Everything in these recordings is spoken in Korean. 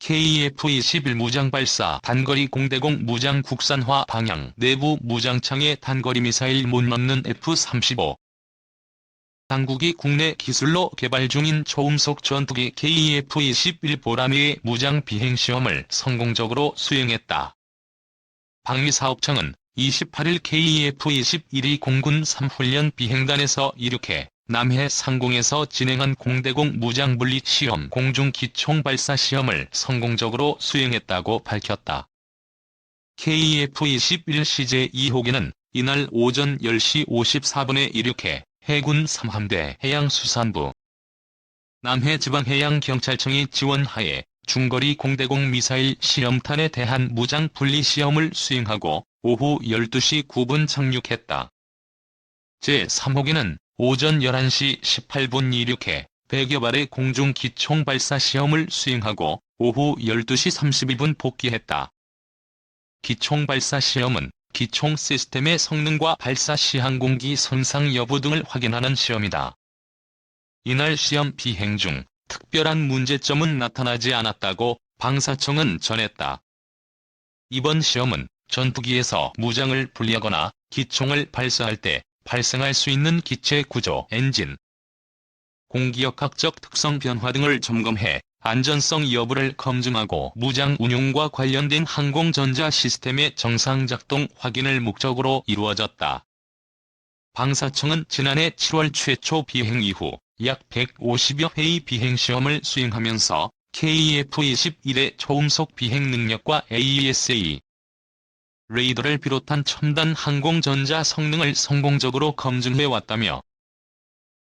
KF-21 무장발사 단거리 공대공 무장 국산화 방향 내부 무장창에 단거리 미사일 못 넣는 F-35. 당국이 국내 기술로 개발 중인 초음속 전투기 KF-21 보라매의 무장 비행시험을 성공적으로 수행했다. 방위사업청은 28일 KF-21이 공군 3훈련 비행단에서 이륙해 남해 상공에서 진행한 공대공 무장분리 시험 공중기총발사 시험을 성공적으로 수행했다고 밝혔다. KF-21 CJ 2호기는 이날 오전 10시 54분에 이륙해 해군 3함대 해양수산부 남해지방해양경찰청이 지원하에 중거리 공대공 미사일 시험탄에 대한 무장 분리 시험을 수행하고 오후 12시 9분 착륙했다. 제3호기는 오전 11시 18분 이륙해 100여 발의 공중기총 발사 시험을 수행하고 오후 12시 32분 복귀했다. 기총 발사 시험은 기총 시스템의 성능과 발사 시 항공기 손상 여부 등을 확인하는 시험이다. 이날 시험 비행 중 특별한 문제점은 나타나지 않았다고 방사청은 전했다. 이번 시험은 전투기에서 무장을 분리하거나 기총을 발사할 때 발생할 수 있는 기체 구조, 엔진, 공기역학적 특성 변화 등을 점검해 안전성 여부를 검증하고 무장 운용과 관련된 항공전자 시스템의 정상 작동 확인을 목적으로 이루어졌다. 방사청은 지난해 7월 최초 비행 이후 약 150여 회의 비행시험을 수행하면서 KF-21의 초음속 비행 능력과 AESA, 레이더를 비롯한 첨단 항공전자 성능을 성공적으로 검증해왔다며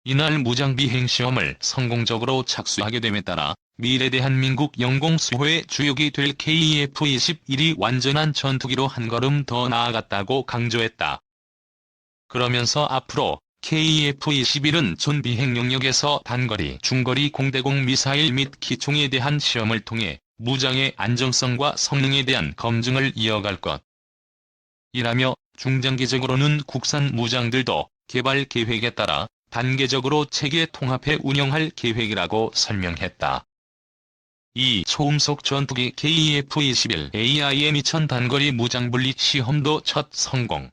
이날 무장비행시험을 성공적으로 착수하게 됨에 따라 미래 대한민국 영공수호의 주역이 될 KF-21이 완전한 전투기로 한 걸음 더 나아갔다고 강조했다. 그러면서 앞으로 KF-21은 전 비행 영역에서 단거리, 중거리 공대공 미사일 및 기총에 대한 시험을 통해 무장의 안정성과 성능에 대한 검증을 이어갈 것. 이라며 중장기적으로는 국산 무장들도 개발 계획에 따라 단계적으로 체계 통합해 운영할 계획이라고 설명했다. 이 초음속 전투기 KF-21 AIM-2000 단거리 무장분리 시험도 첫 성공.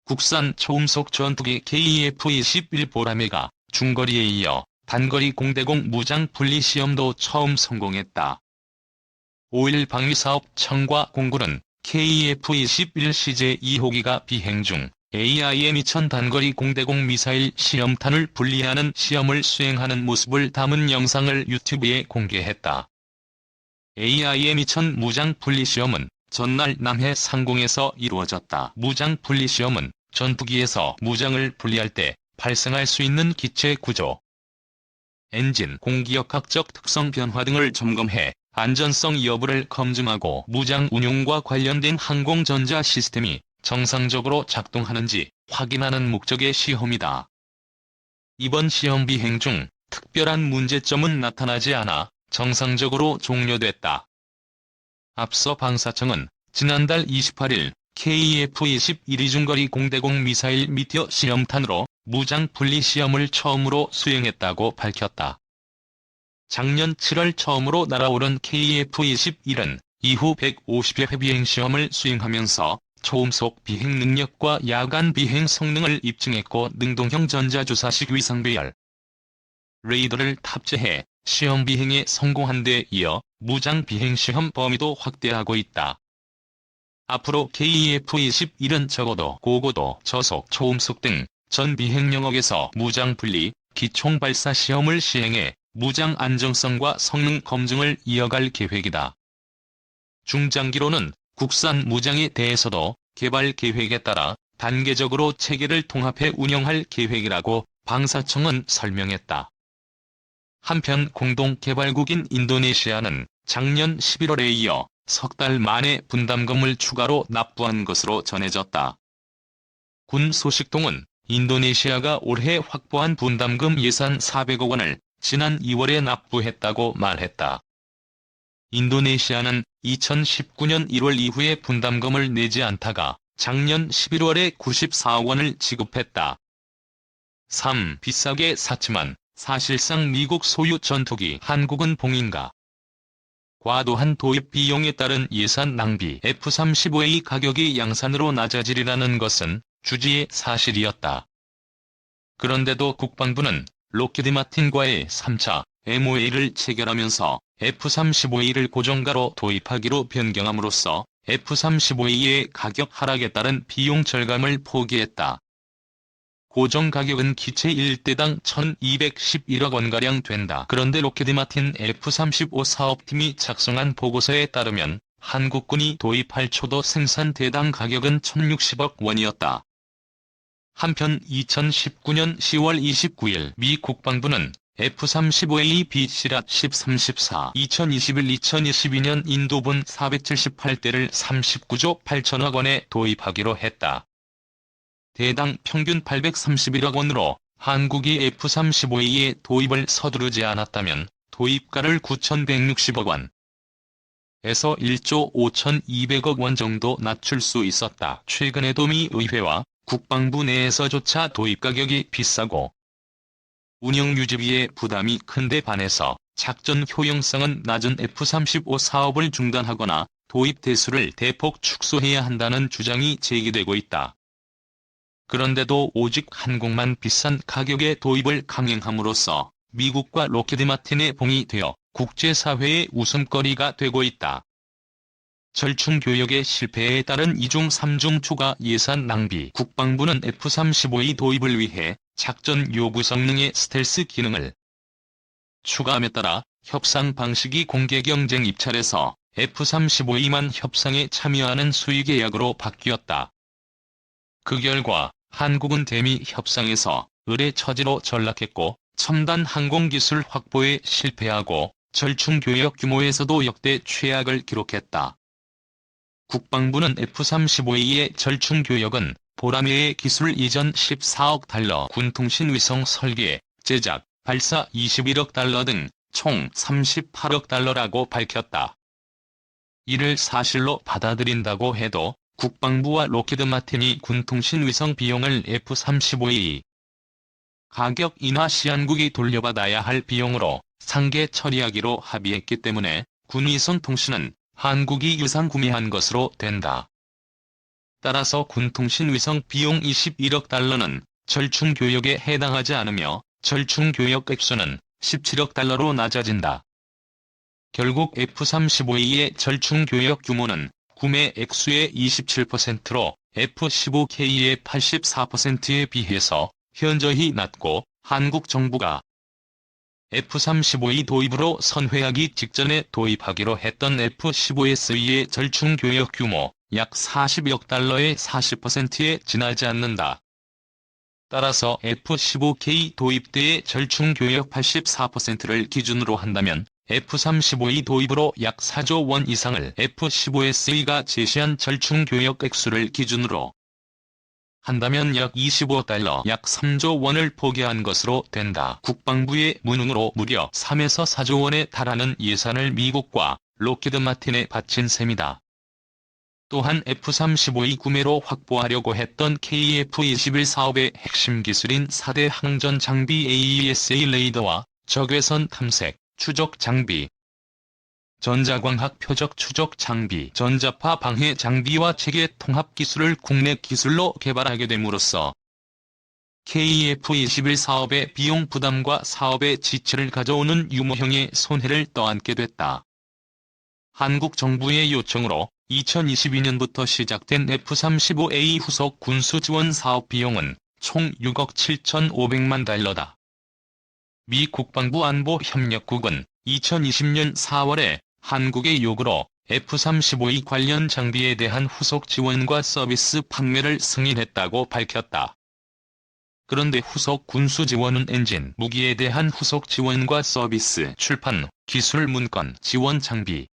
국산 초음속 전투기 KF-21 보라매가 중거리에 이어 단거리 공대공 무장 분리 시험도 처음 성공했다. 5일 방위사업청과 공군은 KF-21 CJ 2호기가 비행 중 AIM-2000 단거리 공대공 미사일 시험탄을 분리하는 시험을 수행하는 모습을 담은 영상을 유튜브에 공개했다. AIM-2000 무장 분리 시험은 전날 남해 상공에서 이루어졌다. 무장 분리 시험은 전투기에서 무장을 분리할 때 발생할 수 있는 기체 구조, 엔진, 공기역학적 특성 변화 등을 점검해 안전성 여부를 검증하고 무장 운용과 관련된 항공전자 시스템이 정상적으로 작동하는지 확인하는 목적의 시험이다. 이번 시험 비행 중 특별한 문제점은 나타나지 않아 정상적으로 종료됐다. 앞서 방사청은 지난달 28일 KF-21 중거리 공대공 미사일 미티어 시험탄으로 무장 분리 시험을 처음으로 수행했다고 밝혔다. 작년 7월 처음으로 날아오른 KF-21은 이후 150여 회 비행 시험을 수행하면서 초음속 비행 능력과 야간 비행 성능을 입증했고 능동형 전자주사식 위상배열 레이더를 탑재해 시험 비행에 성공한 데 이어 무장 비행 시험 범위도 확대하고 있다. 앞으로 KF-21은 적어도 고고도, 저속, 초음속 등 전 비행 영역에서 무장 분리, 기총 발사 시험을 시행해 무장 안정성과 성능 검증을 이어갈 계획이다. 중장기로는 국산 무장에 대해서도 개발 계획에 따라 단계적으로 체계를 통합해 운영할 계획이라고 방사청은 설명했다. 한편 공동개발국인 인도네시아는 작년 11월에 이어 석 달 만에 분담금을 추가로 납부한 것으로 전해졌다. 군 소식통은 인도네시아가 올해 확보한 분담금 예산 400억 원을 지난 2월에 납부했다고 말했다. 인도네시아는 2019년 1월 이후에 분담금을 내지 않다가 작년 11월에 94억 원을 지급했다. 3. 비싸게 샀지만 사실상 미국 소유 전투기 한국은 봉인가? 과도한 도입 비용에 따른 예산 낭비, F-35A 가격이 양산으로 낮아지리라는 것은 주지의 사실이었다. 그런데도 국방부는 록히드 마틴과의 3차 MOA를 체결하면서 F-35A를 고정가로 도입하기로 변경함으로써 F-35A의 가격 하락에 따른 비용 절감을 포기했다. 고정 가격은 기체 1대당 1211억 원가량 된다. 그런데 록히드 마틴 F-35 사업팀이 작성한 보고서에 따르면 한국군이 도입할 초도 생산 대당 가격은 1060억 원이었다. 한편 2019년 10월 29일 미 국방부는 F-35A B-CRAT 10-34 2021-2022년 인도분 478대를 39조 8천억 원에 도입하기로 했다. 대당 평균 831억 원으로 한국이 F-35A의 도입을 서두르지 않았다면 도입가를 9,160억 원에서 1조 5,200억 원 정도 낮출 수 있었다. 최근에도 미 의회와 국방부 내에서조차 도입 가격이 비싸고 운영 유지비의 부담이 큰데 반해서 작전 효용성은 낮은 F-35 사업을 중단하거나 도입 대수를 대폭 축소해야 한다는 주장이 제기되고 있다. 그런데도 오직 한국만 비싼 가격의 도입을 강행함으로써 미국과 록히드 마틴의 봉이 되어 국제사회의 웃음거리가 되고 있다. 절충교역의 실패에 따른 2중 3중 추가 예산 낭비. 국방부는 F-35A 도입을 위해 작전 요구 성능의 스텔스 기능을 추가함에 따라 협상 방식이 공개경쟁 입찰에서 F-35A만 협상에 참여하는 수의계약으로 바뀌었다. 그 결과 한국은 대미 협상에서 을의 처지로 전락했고 첨단 항공기술 확보에 실패하고 절충교역 규모에서도 역대 최악을 기록했다. 국방부는 F-35A의 절충교역은 보라매의 기술 이전 14억 달러, 군통신 위성 설계, 제작, 발사 21억 달러 등 총 38억 달러라고 밝혔다. 이를 사실로 받아들인다고 해도 국방부와 록히드 마틴이 군통신 위성 비용을 F-35A 가격 인하 시 한국이 돌려받아야 할 비용으로 상계 처리하기로 합의했기 때문에 군위성 통신은 한국이 유상 구매한 것으로 된다. 따라서 군통신 위성 비용 21억 달러는 절충교역에 해당하지 않으며 절충교역 액수는 17억 달러로 낮아진다. 결국 F-35A의 절충교역 규모는 구매 액수의 27%로 F-15K의 84%에 비해서 현저히 낮고 한국 정부가 F-35A 도입으로 선회하기 직전에 도입하기로 했던 F-15SE의 절충교역 규모 약 40억 달러의 40%에 지나지 않는다. 따라서 F-15K 도입 때의 절충교역 84%를 기준으로 한다면 F-35A 도입으로 약 4조 원 이상을 F-15SE가 제시한 절충교역 액수를 기준으로 한다면 약 25달러, 약 3조 원을 포기한 것으로 된다. 국방부의 무능으로 무려 3에서 4조 원에 달하는 예산을 미국과 록히드 마틴에 바친 셈이다. 또한 F-35A 구매로 확보하려고 했던 KF-21 사업의 핵심 기술인 4대 항전 장비 AESA 레이더와 적외선 탐색, 추적 장비, 전자광학 표적 추적 장비, 전자파 방해 장비와 체계 통합 기술을 국내 기술로 개발하게 됨으로써 KF-21 사업의 비용 부담과 사업의 지체를 가져오는 유무형의 손해를 떠안게 됐다. 한국 정부의 요청으로 2022년부터 시작된 F-35A 후속 군수지원 사업 비용은 총 6억 7,500만 달러다. 미 국방부 안보협력국은 2020년 4월에 한국의 요구로 F-35A 관련 장비에 대한 후속 지원과 서비스 판매를 승인했다고 밝혔다. 그런데 후속 군수 지원은 엔진, 무기에 대한 후속 지원과 서비스, 출판, 기술 문건, 지원 장비,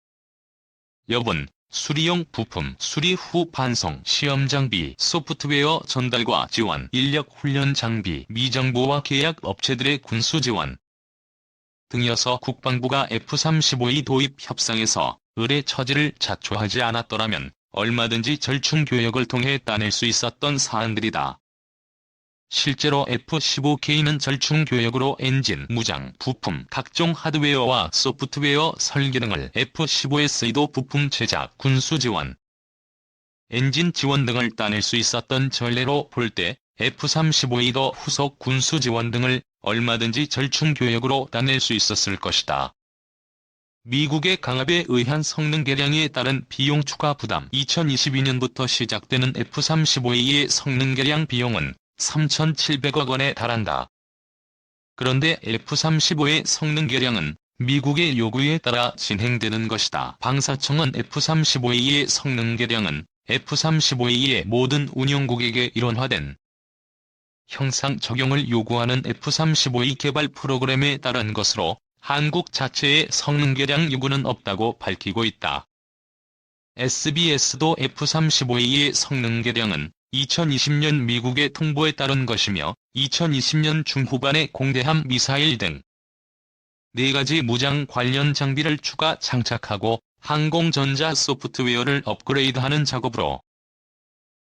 여분, 수리용 부품, 수리 후 반송, 시험 장비, 소프트웨어 전달과 지원, 인력 훈련 장비, 미정부와 계약 업체들의 군수 지원 등이어서 국방부가 F-35A 도입 협상에서 을의 처지를 자초하지 않았더라면 얼마든지 절충교역을 통해 따낼 수 있었던 사안들이다. 실제로 F-15K는 절충 교역으로 엔진, 무장, 부품, 각종 하드웨어와 소프트웨어 설계 등을 F-15에서도 부품 제작, 군수 지원, 엔진 지원 등을 따낼 수 있었던 전례로 볼 때 F-35E도 후속 군수 지원 등을 얼마든지 절충 교역으로 따낼 수 있었을 것이다. 미국의 강압에 의한 성능 개량에 따른 비용 추가 부담. 2022년부터 시작되는 F-35E의 성능 개량 비용은 3,700억 원에 달한다. 그런데 F-35의 성능 개량은 미국의 요구에 따라 진행되는 것이다. 방사청은 F-35E의 성능 개량은 F-35E의 모든 운용국에게 일원화된 형상 적용을 요구하는 F-35E 개발 프로그램에 따른 것으로 한국 자체의 성능 개량 요구는 없다고 밝히고 있다. SBS도 F-35E의 성능 개량은 2020년 미국의 통보에 따른 것이며 2020년 중후반에 공대함 미사일 등 4가지 무장 관련 장비를 추가 장착하고 항공전자 소프트웨어를 업그레이드하는 작업으로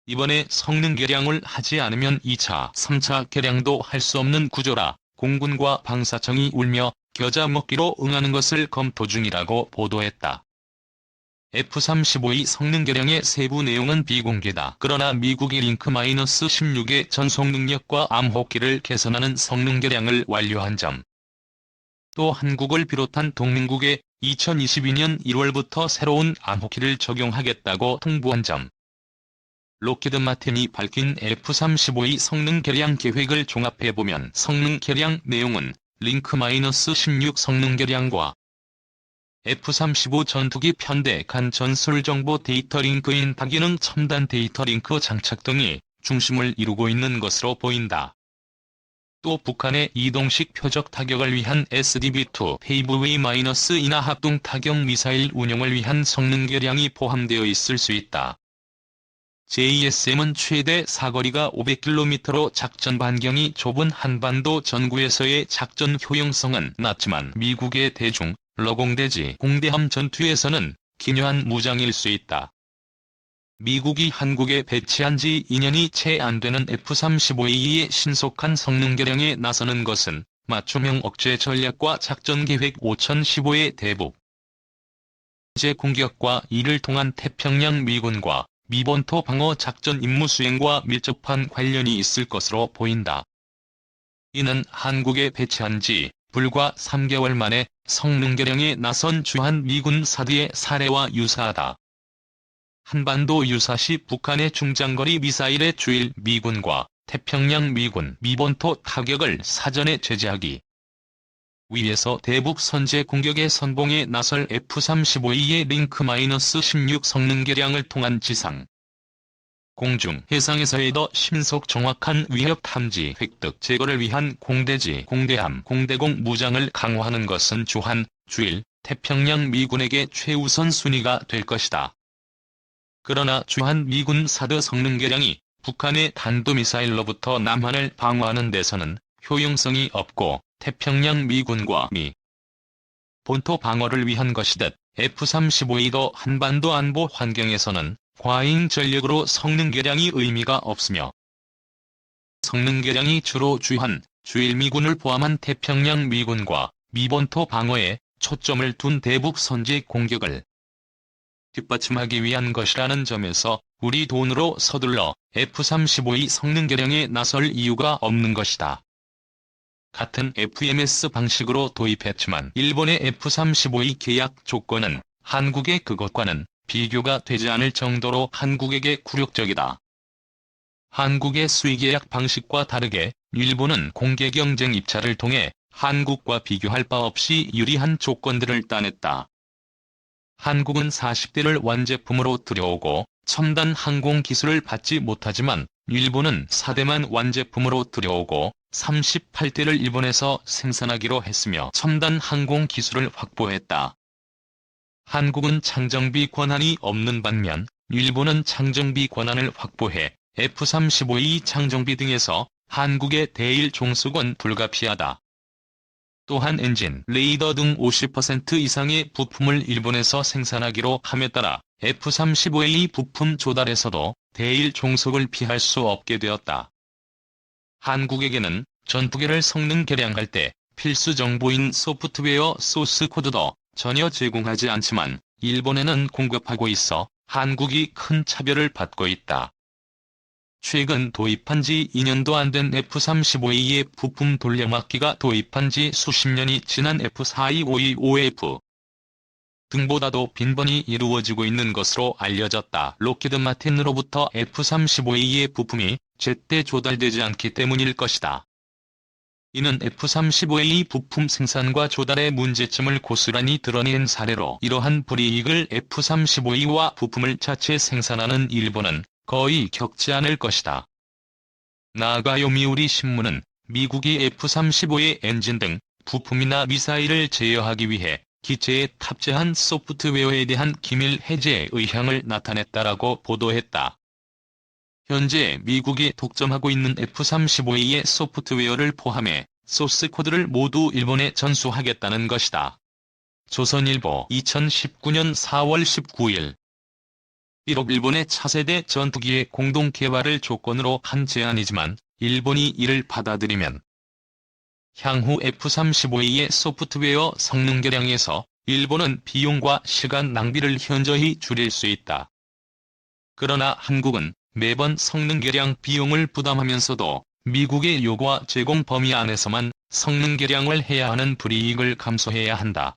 이번에 성능 개량을 하지 않으면 2차, 3차 개량도 할 수 없는 구조라 공군과 방사청이 울며 겨자 먹기로 응하는 것을 검토 중이라고 보도했다. F-35E 성능 개량의 세부 내용은 비공개다. 그러나 미국이 링크-16의 전속 능력과 암호기를 개선하는 성능 개량을 완료한 점, 또 한국을 비롯한 동맹국에 2022년 1월부터 새로운 암호기를 적용하겠다고 통보한 점, 록히드 마틴이 밝힌 F-35E 성능 개량 계획을 종합해보면 성능 개량 내용은 링크-16 성능 개량과 F-35 전투기 편대 간 전술정보 데이터 링크인 다기능 첨단 데이터 링크 장착 등이 중심을 이루고 있는 것으로 보인다. 또 북한의 이동식 표적 타격을 위한 SDB-2 페이브웨이-이나 합동 타격 미사일 운용을 위한 성능 개량이 포함되어 있을 수 있다. JSM은 최대 사거리가 500km로 작전 반경이 좁은 한반도 전구에서의 작전 효용성은 낮지만 미국의 대중, 러공대지 공대함 전투에서는 기묘한 무장일 수 있다. 미국이 한국에 배치한 지 2년이 채 안 되는 F-35E의 신속한 성능 개량에 나서는 것은 맞춤형 억제 전략과 작전계획 5015의 대북 제 공격과 이를 통한 태평양 미군과 미본토 방어 작전 임무 수행과 밀접한 관련이 있을 것으로 보인다. 이는 한국에 배치한 지 불과 3개월 만에 성능 개량에 나선 주한 미군 사드의 사례와 유사하다. 한반도 유사시 북한의 중장거리 미사일의 주일 미군과 태평양 미군 미본토 타격을 사전에 제재하기 위해서 대북 선제 공격의 선봉에 나설 F-35E의 링크-16 성능 개량을 통한 지상, 공중, 해상에서의 더 신속 정확한 위협 탐지, 획득, 제거를 위한 공대지, 공대함, 공대공 무장을 강화하는 것은 주한, 주일, 태평양 미군에게 최우선 순위가 될 것이다. 그러나 주한 미군 사드 성능 개량이 북한의 탄도미사일로부터 남한을 방어하는 데서는 효용성이 없고 태평양 미군과 미 본토 방어를 위한 것이듯 F-35E도 한반도 안보 환경에서는 과잉 전력으로 성능 개량이 의미가 없으며 성능 개량이 주로 주한, 주일 미군을 포함한 태평양 미군과 미본토 방어에 초점을 둔 대북 선제 공격을 뒷받침하기 위한 것이라는 점에서 우리 돈으로 서둘러 F-35E 성능 개량에 나설 이유가 없는 것이다. 같은 FMS 방식으로 도입했지만 일본의 F-35E 계약 조건은 한국의 그것과는 비교가 되지 않을 정도로 한국에게 굴욕적이다. 한국의 수의계약 방식과 다르게 일본은 공개 경쟁 입찰을 통해 한국과 비교할 바 없이 유리한 조건들을 따냈다. 한국은 40대를 완제품으로 들여오고 첨단 항공 기술을 받지 못하지만 일본은 4대만 완제품으로 들여오고 38대를 일본에서 생산하기로 했으며 첨단 항공 기술을 확보했다. 한국은 창정비 권한이 없는 반면 일본은 창정비 권한을 확보해 F-35E 창정비 등에서 한국의 대일 종속은 불가피하다. 또한 엔진, 레이더 등 50% 이상의 부품을 일본에서 생산하기로 함에 따라 F-35E 부품 조달에서도 대일 종속을 피할 수 없게 되었다. 한국에게는 전투기를 성능 개량할 때 필수 정보인 소프트웨어 소스 코드도 전혀 제공하지 않지만 일본에는 공급하고 있어 한국이 큰 차별을 받고 있다. 최근 도입한 지 2년도 안 된 F-35A의 부품 돌려막기가 도입한 지 수십 년이 지난 F-4252OF 등보다도 빈번히 이루어지고 있는 것으로 알려졌다. 록히드 마틴으로부터 F-35A의 부품이 제때 조달되지 않기 때문일 것이다. 이는 F-35A 부품 생산과 조달의 문제점을 고스란히 드러낸 사례로 이러한 불이익을 F-35A와 부품을 자체 생산하는 일본은 거의 겪지 않을 것이다. 나아가 요미우리 신문은 미국이 F-35의 엔진 등 부품이나 미사일을 제어하기 위해 기체에 탑재한 소프트웨어에 대한 기밀 해제의 의향을 나타냈다라고 보도했다. 현재 미국이 독점하고 있는 F-35A의 소프트웨어를 포함해 소스 코드를 모두 일본에 전수하겠다는 것이다. 조선일보 2019년 4월 19일 비록 일본의 차세대 전투기의 공동 개발을 조건으로 한 제안이지만 일본이 이를 받아들이면 향후 F-35A의 소프트웨어 성능 개량에서 일본은 비용과 시간 낭비를 현저히 줄일 수 있다. 그러나 한국은 매번 성능 개량 비용을 부담하면서도 미국의 요구와 제공 범위 안에서만 성능 개량을 해야 하는 불이익을 감수해야 한다.